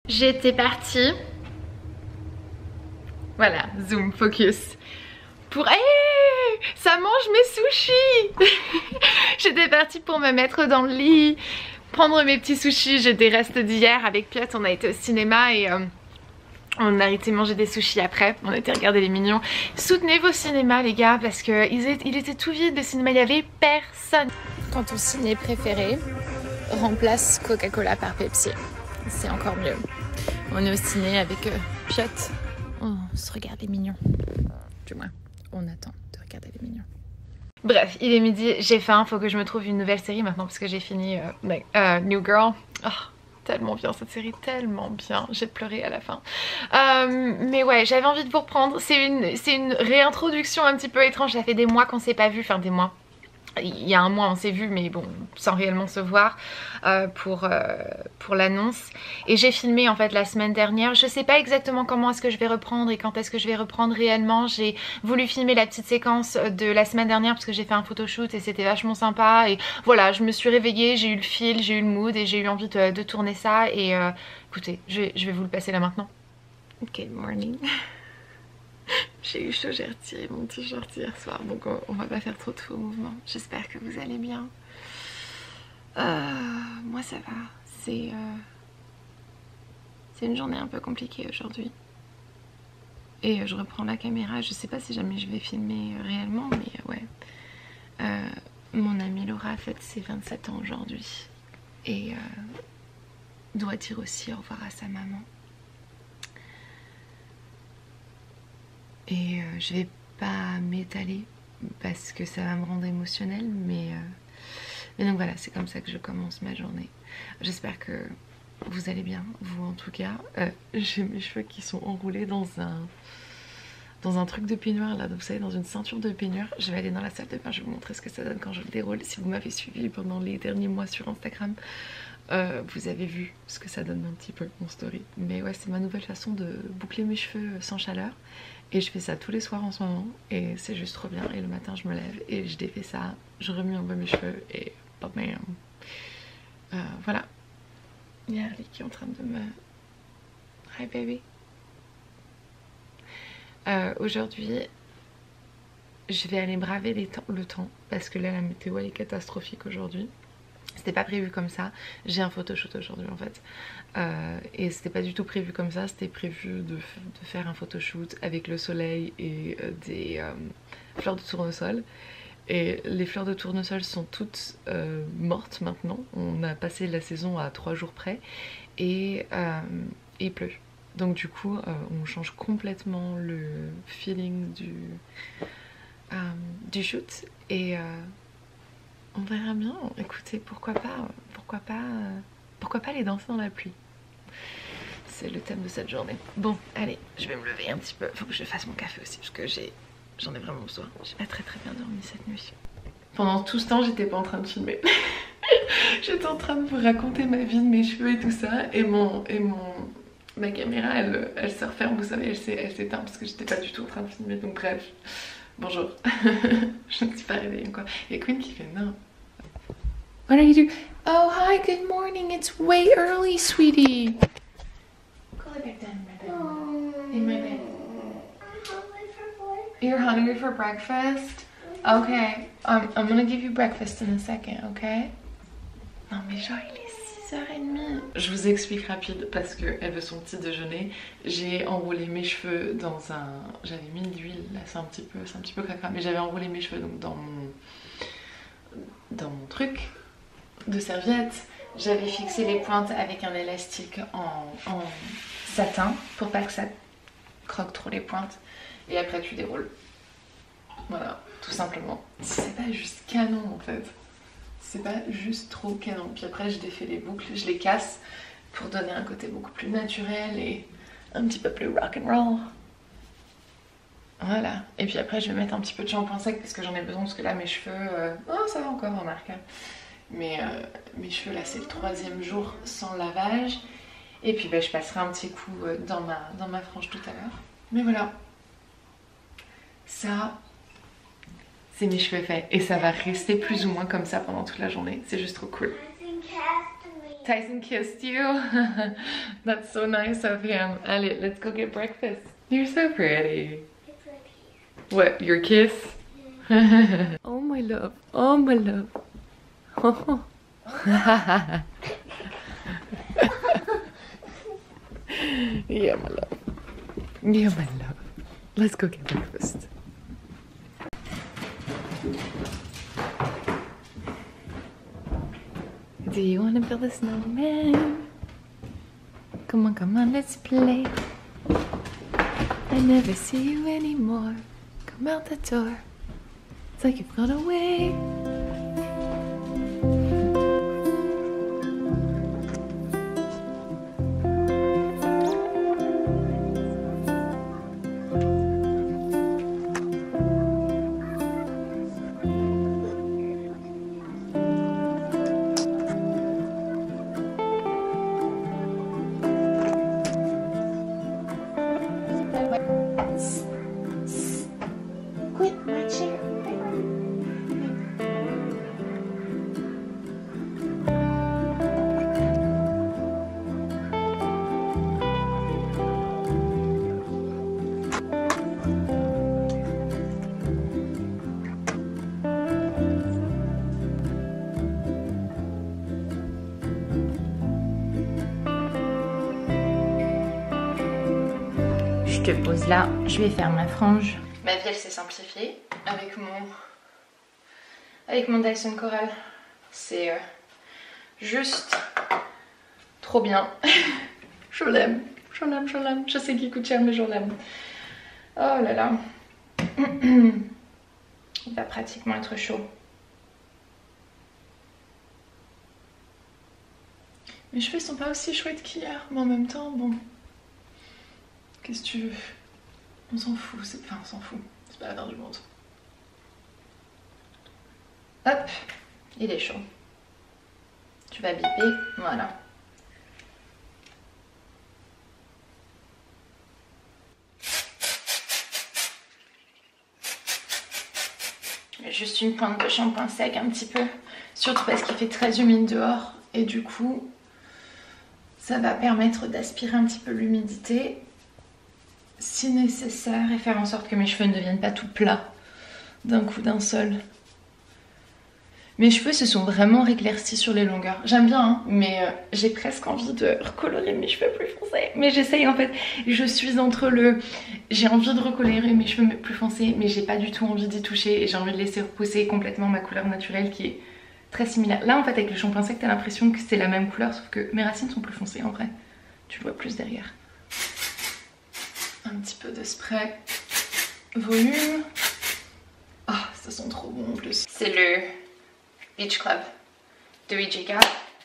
J'étais partie, voilà, zoom, focus, pour... Hey, ça mange mes sushis. J'étais partie pour me mettre dans le lit, prendre mes petits sushis. J'ai des restes d'hier avec Piot, on a été au cinéma et on a été manger des sushis après, on a été regarder les Mignons. Soutenez vos cinémas les gars, parce que il était tout vide le cinéma, il n'y avait personne. Quand ton ciné préféré remplace Coca-Cola par Pepsi, c'est encore mieux. On est au ciné avec Piot, on se regarde les Mignons. Du moins, on attend de regarder les Mignons. Bref, il est midi, j'ai faim, faut que je me trouve une nouvelle série maintenant parce que j'ai fini New Girl. Oh, tellement bien cette série, tellement bien, j'ai pleuré à la fin. Mais ouais, j'avais envie de vous reprendre, c'est une réintroduction un petit peu étrange, ça fait des mois qu'on s'est pas vu, enfin des mois. Il y a un mois on s'est vu mais bon sans réellement se voir pour l'annonce, et j'ai filmé en fait la semaine dernière. Je sais pas exactement comment est-ce que je vais reprendre et quand est-ce que je vais reprendre réellement. J'ai voulu filmer la petite séquence de la semaine dernière parce que j'ai fait un photoshoot et c'était vachement sympa, et voilà, je me suis réveillée, j'ai eu le fil, j'ai eu le mood et j'ai eu envie de tourner ça, et écoutez, je vais vous le passer là maintenant. Good morning. J'ai eu chaud, j'ai retiré mon t-shirt hier soir, donc on va pas faire trop de faux mouvements. J'espère que vous allez bien. Moi ça va, c'est une journée un peu compliquée aujourd'hui. Et je reprends la caméra, je sais pas si jamais je vais filmer réellement, mais ouais. Mon amie Laura fête ses 27 ans aujourd'hui. Et doit dire aussi au revoir à sa maman. Et je vais pas m'étaler parce que ça va me rendre émotionnelle, mais donc voilà, c'est comme ça que je commence ma journée. J'espère que vous allez bien, vous en tout cas. J'ai mes cheveux qui sont enroulés dans un truc de peignoir là, donc vous savez, dans une ceinture de peignoir. Je vais aller dans la salle de bain, je vais vous montrer ce que ça donne quand je le déroule. Si vous m'avez suivi pendant les derniers mois sur Instagram, vous avez vu ce que ça donne un petit peu, mon story. Mais ouais, c'est ma nouvelle façon de boucler mes cheveux sans chaleur. Et je fais ça tous les soirs en ce moment et c'est juste trop bien. Et le matin je me lève et je défais ça, je remue un peu mes cheveux et bam, voilà. Il y a Harley qui est en train de me... Hi baby. Aujourd'hui je vais aller braver le temps parce que là la météo elle est catastrophique aujourd'hui. C'était pas prévu comme ça, j'ai un photoshoot aujourd'hui en fait. Et c'était pas du tout prévu comme ça, c'était prévu de faire un photoshoot avec le soleil et des fleurs de tournesol. Et les fleurs de tournesol sont toutes mortes maintenant, on a passé la saison à 3 jours près et il pleut. Donc du coup on change complètement le feeling du shoot et... on verra bien, écoutez, pourquoi pas aller danser dans la pluie. C'est le thème de cette journée. Bon, allez, je vais me lever un petit peu. Faut que je fasse mon café aussi, parce que j'en ai vraiment besoin. J'ai pas très bien dormi cette nuit. Pendant tout ce temps, j'étais pas en train de filmer. J'étais en train de vous raconter ma vie, de mes cheveux et tout ça. Et ma caméra, elle se referme, vous savez, elle s'éteint parce que j'étais pas du tout en train de filmer. Donc bref, bonjour. Je ne suis pas réveillée quoi. Il y a Queen qui fait non. What are you doing? Oh, hi, good morning. It's way early, sweetie. Go lay back down in my bed. You're hungry for breakfast? Okay. I'm gonna give you breakfast in a second, okay? Non, mais genre, il est 6h30. Je vous explique rapide parce qu'elle veut son petit déjeuner. J'ai enroulé mes cheveux dans un... J'avais mis de l'huile, là, c'est un petit peu cracra. Mais j'avais enroulé mes cheveux donc dans mon truc de serviette. J'avais fixé les pointes avec un élastique en satin pour pas que ça croque trop les pointes, et après tu déroules. Voilà, tout simplement. C'est pas juste canon en fait, c'est pas juste trop canon. Puis après je défais les boucles, je les casse pour donner un côté beaucoup plus naturel et un petit peu plus rock'n'roll. Voilà, et puis après je vais mettre un petit peu de shampoing sec parce que j'en ai besoin, parce que là mes cheveux, oh ça va encore, remarque. Mais mes cheveux là c'est le 3e jour sans lavage. Et puis je passerai un petit coup dans ma frange tout à l'heure. Mais voilà, ça c'est mes cheveux faits. Et ça va rester plus ou moins comme ça pendant toute la journée. C'est juste trop cool. Tyson kissed you. That's so nice of him. Allez, let's go get breakfast. You're so pretty. What, your kiss? Oh my love, oh my love. Oh. Yeah, my love. Yeah, my love. Let's go get breakfast. Do you want to build a snowman? Come on, let's play. I never see you anymore. Come out the door. It's like you've gone away. Quit my chair. Je te pose là, je vais faire ma frange. Ma vie elle s'est simplifiée avec mon Dyson Coral. C'est juste trop bien. Je l'aime, je l'aime, je l'aime. Je sais qu'il coûte cher mais je l'aime. Oh là là. Il va pratiquement être chaud. Mes cheveux sont pas aussi chouettes qu'hier, mais en même temps, bon. Qu'est-ce que tu veux? On s'en fout, enfin on s'en fout, c'est pas la fin du monde. Hop, il est chaud. Tu vas biper, voilà. Juste une pointe de shampoing sec un petit peu, surtout parce qu'il fait très humide dehors et du coup ça va permettre d'aspirer un petit peu l'humidité si nécessaire et faire en sorte que mes cheveux ne deviennent pas tout plats d'un coup d'un seul. Mes cheveux se sont vraiment réclaircis sur les longueurs. J'aime bien hein, mais j'ai presque envie de recolorer mes cheveux plus foncés. Mais j'essaye en fait, je suis entre le... J'ai envie de recolorer mes cheveux plus foncés mais j'ai pas du tout envie d'y toucher et j'ai envie de laisser repousser complètement ma couleur naturelle qui est très similaire. Là en fait avec le shampoing sec t'as l'impression que c'est la même couleur sauf que mes racines sont plus foncées en vrai. Tu le vois plus derrière. Un petit peu de spray volume. Ah, ça sent trop bon en plus. C'est le Beach Club de EJK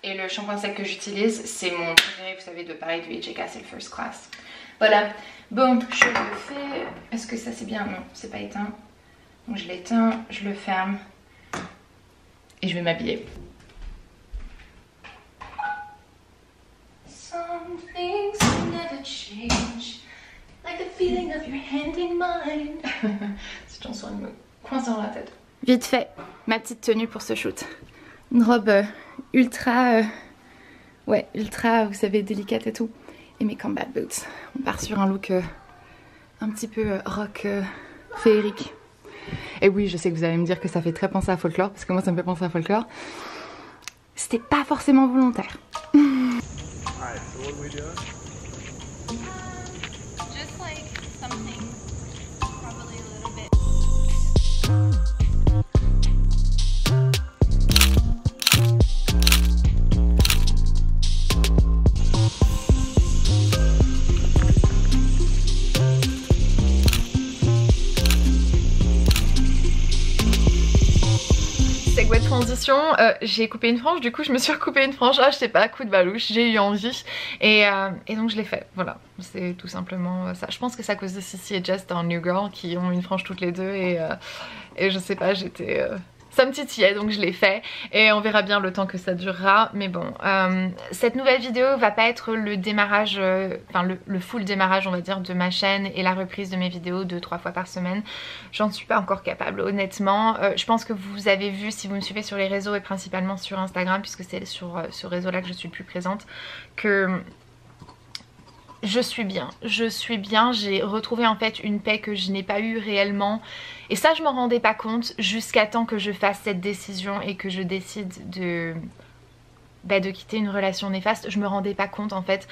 et le shampoing sec que j'utilise, c'est mon préféré, vous savez, de pareil de EJK, c'est le First Class. Voilà, bon, je le fais. Est-ce que ça c'est bien? Non, c'est pas éteint. Donc je l'éteins, je le ferme et je vais m'habiller. Some things never change. Like the feeling of your hand in mine. Cette chanson elle me coince dans la tête. Vite fait, ma petite tenue pour ce shoot. Une robe ultra, ouais, ultra, vous savez, délicate et tout. Et mes combat boots. On part sur un look un petit peu rock féerique. Et oui, je sais que vous allez me dire que ça fait très penser à folklore, parce que moi ça me fait penser à folklore. C'était pas forcément volontaire. Alright, so what are we doing? Just like something, probably a little bit. Segue de transition, j'ai coupé une frange, du coup je me suis recoupé une frange, je sais pas, coup de balouche, j'ai eu envie et donc je l'ai fait, voilà, c'est tout simplement ça. Je pense que c'est à cause de Sissy et Jess dans New Girl qui ont une frange toutes les deux et je sais pas, j'étais ça me titillait donc je l'ai fait et on verra bien le temps que ça durera. Mais bon, cette nouvelle vidéo va pas être le démarrage, enfin le full démarrage on va dire de ma chaîne et la reprise de mes vidéos 2-3 fois par semaine. J'en suis pas encore capable honnêtement. Je pense que vous avez vu si vous me suivez sur les réseaux et principalement sur Instagram, puisque c'est sur ce réseau là que je suis le plus présente, que je suis bien, j'ai retrouvé en fait une paix que je n'ai pas eu réellement et ça je m'en rendais pas compte jusqu'à temps que je fasse cette décision et que je décide de quitter une relation néfaste. Je me rendais pas compte en fait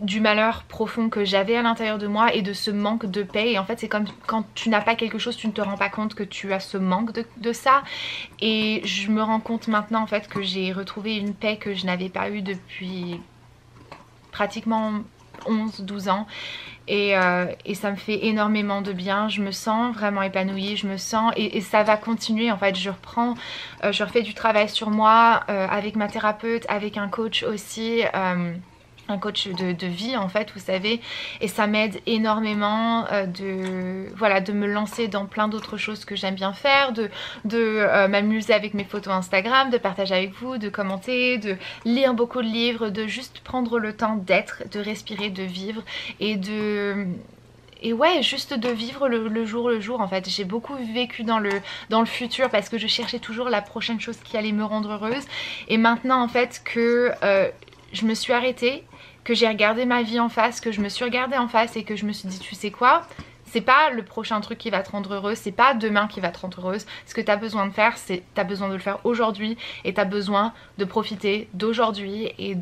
du malheur profond que j'avais à l'intérieur de moi et de ce manque de paix, et en fait c'est comme quand tu n'as pas quelque chose, tu ne te rends pas compte que tu as ce manque de ça, et je me rends compte maintenant en fait que j'ai retrouvé une paix que je n'avais pas eue depuis pratiquement 11-12 ans et ça me fait énormément de bien. Je me sens vraiment épanouie, je me sens et ça va continuer en fait. Je refais du travail sur moi avec ma thérapeute, avec un coach aussi, un coach de vie en fait, vous savez, et ça m'aide énormément de me lancer dans plein d'autres choses que j'aime bien faire, de m'amuser avec mes photos Instagram, de partager avec vous, de commenter, de lire beaucoup de livres, de juste prendre le temps d'être, de respirer, de vivre et ouais, juste de vivre le jour en fait. J'ai beaucoup vécu dans le futur parce que je cherchais toujours la prochaine chose qui allait me rendre heureuse, et maintenant en fait que je me suis arrêtée, que j'ai regardé ma vie en face, que je me suis regardée en face et que je me suis dit tu sais quoi, c'est pas le prochain truc qui va te rendre heureuse, c'est pas demain qui va te rendre heureuse. Ce que tu as besoin de faire, c'est t'as besoin de le faire aujourd'hui, et tu as besoin de profiter d'aujourd'hui et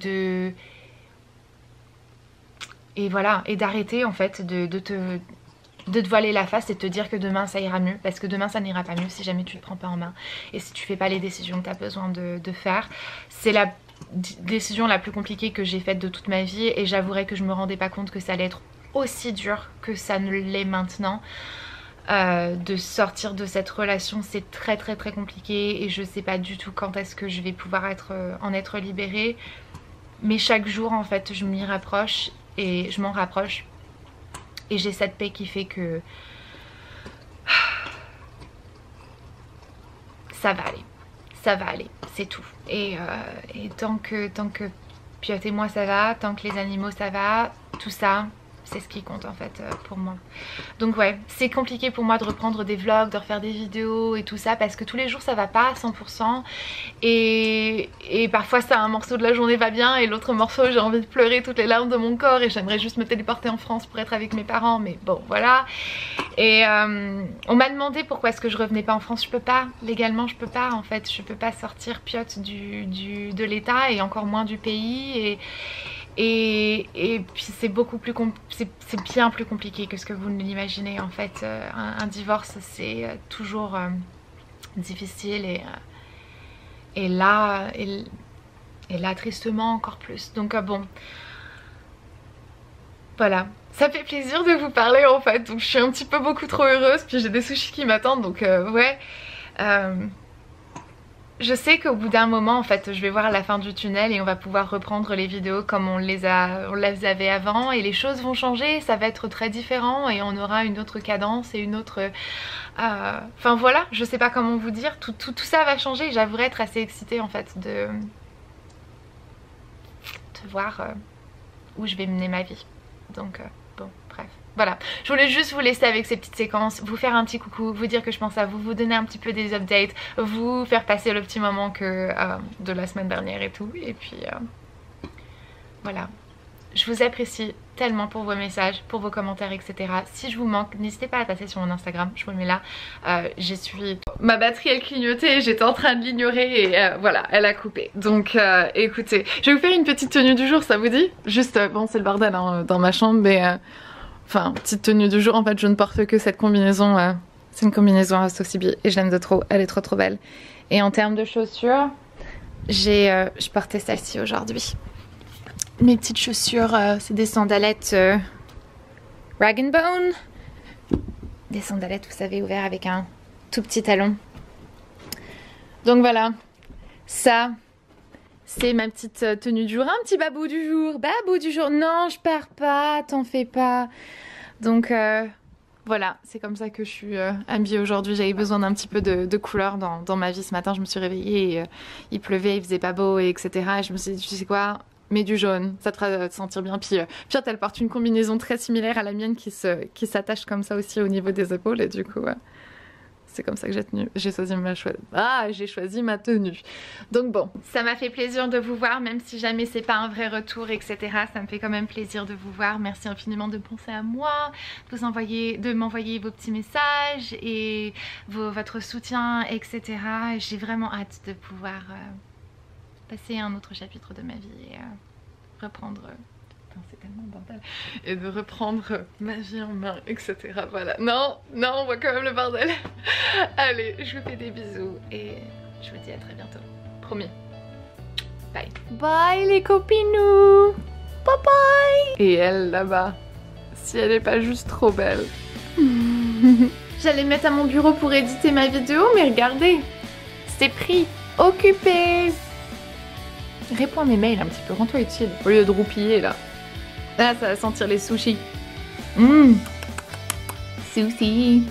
voilà, et d'arrêter en fait de te voiler la face et de te dire que demain ça ira mieux, parce que demain ça n'ira pas mieux si jamais tu ne te prends pas en main et si tu fais pas les décisions que tu as besoin de faire. C'est la décision la plus compliquée que j'ai faite de toute ma vie, et j'avouerai que je me rendais pas compte que ça allait être aussi dur que ça ne l'est maintenant. De sortir de cette relation, c'est très compliqué et je sais pas du tout quand est-ce que je vais pouvoir en être libérée, mais chaque jour en fait je m'y rapproche et je m'en rapproche, et j'ai cette paix qui fait que ça va aller, c'est tout. Et tant que Piot et moi ça va, tant que les animaux ça va, tout ça c'est ce qui compte en fait pour moi. Donc ouais, c'est compliqué pour moi de reprendre des vlogs, de refaire des vidéos et tout ça, parce que tous les jours ça va pas à 100%, et parfois ça, un morceau de la journée va bien et l'autre morceau j'ai envie de pleurer toutes les larmes de mon corps et j'aimerais juste me téléporter en France pour être avec mes parents, mais bon voilà. Et on m'a demandé pourquoi est-ce que je revenais pas en France. Je peux pas, légalement je peux pas en fait, je peux pas sortir Piot de l'état et encore moins du pays, et puis c'est c'est bien plus compliqué que ce que vous ne l'imaginez en fait. Un divorce c'est toujours difficile, et là tristement encore plus. Donc bon, voilà, ça fait plaisir de vous parler en fait. Donc je suis un petit peu beaucoup trop heureuse, puis j'ai des sushis qui m'attendent, donc ouais. Je sais qu'au bout d'un moment en fait je vais voir la fin du tunnel et on va pouvoir reprendre les vidéos comme on les avait avant, et les choses vont changer, ça va être très différent et on aura une autre cadence et une autre... Enfin voilà, je sais pas comment vous dire, tout ça va changer. J'avouerais être assez excitée en fait de voir où je vais mener ma vie. Donc bon, bref. Voilà, je voulais juste vous laisser avec ces petites séquences, vous faire un petit coucou, vous dire que je pense à vous, vous donner un petit peu des updates, vous faire passer le petit moment de la semaine dernière et tout. Et puis voilà, je vous apprécie tellement pour vos messages, pour vos commentaires, etc. Si je vous manque, n'hésitez pas à passer sur mon Instagram, je vous le mets là. Ma batterie elle clignotait, j'étais en train de l'ignorer et voilà, elle a coupé. Donc écoutez, je vais vous faire une petite tenue du jour, ça vous dit? Juste, bon c'est le bordel hein, dans ma chambre, mais... Enfin, petite tenue du jour, en fait je ne porte que cette combinaison, c'est une combinaison à Socibi et je l'aime de trop, elle est trop belle. Et en termes de chaussures, je portais celle-ci aujourd'hui. Mes petites chaussures, c'est des sandalettes Rag & Bone. Des sandalettes, vous savez, ouvertes avec un tout petit talon. Donc voilà, ça... c'est ma petite tenue du jour, un petit babou du jour. Babou du jour, non je pars pas, t'en fais pas. Donc Voilà, c'est comme ça que je suis habillée aujourd'hui. J'avais besoin d'un petit peu de couleur dans ma vie. Ce matin, je me suis réveillée et il pleuvait, il faisait pas beau, et etc. Et je me suis dit, tu sais quoi, mets du jaune, ça te fera te sentir bien. Puis Pierre, elle porte une combinaison très similaire à la mienne qui s'attache comme ça aussi au niveau des épaules. Et du coup, c'est comme ça que j'ai choisi ma tenue. Donc bon, ça m'a fait plaisir de vous voir, même si jamais c'est pas un vrai retour, etc. Ça me fait quand même plaisir de vous voir. Merci infiniment de penser à moi, de m'envoyer vos petits messages et votre soutien, etc. J'ai vraiment hâte de pouvoir passer à un autre chapitre de ma vie et reprendre... c'est tellement bordel. Et de reprendre ma vie en main, etc. Voilà. Non, on voit quand même le bordel. Allez, je vous fais des bisous et je vous dis à très bientôt. Promis. Bye. Bye les copinous. Bye bye. Et elle là-bas, si elle est pas juste trop belle. J'allais me mettre à mon bureau pour éditer ma vidéo, mais regardez, c'est pris, occupé. Réponds à mes mails un petit peu, rends-toi utile, au lieu de roupiller là. Là, ça va sentir les sushis. Sushi.